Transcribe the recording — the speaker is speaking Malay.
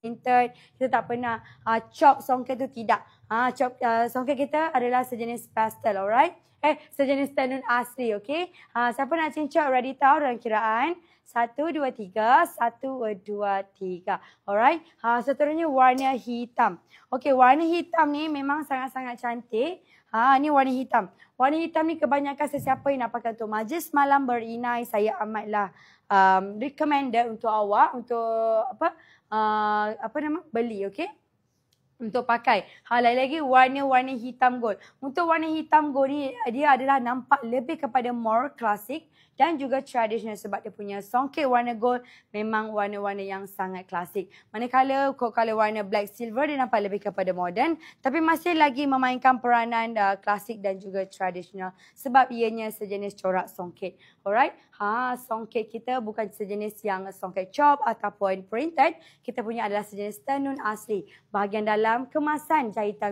printed, kita tak pernah chop songket tu, tidak. Chop songket kita adalah sejenis pastel, alright? Sejenis tenun asli, okay? Siapa nak cincang, ready tahu dalam kiraan? 1, 2, 3, 1, 2, 3. Alright? Seterusnya warna hitam. Okay, warna hitam ni memang sangat-sangat cantik. Ni warna hitam. Warna hitam ni kebanyakan sesiapa yang nak pakai untuk majlis malam berinai, saya amatlah recommended untuk awak untuk beli, okey? Untuk pakai. Lagi-lagi warna-warna hitam gold. Untuk warna hitam gold ni dia adalah nampak lebih kepada more klasik dan juga tradisional sebab dia punya songket warna gold memang warna-warna yang sangat klasik. Manakala kalau warna black silver dia nampak lebih kepada moden tapi masih lagi memainkan peranan klasik dan juga tradisional sebab ianya sejenis corak songket. Alright? Songket kita bukan sejenis yang songket chop ataupun printed. Kita punya adalah sejenis tenun asli. Bahagian dalam kemasan jahitan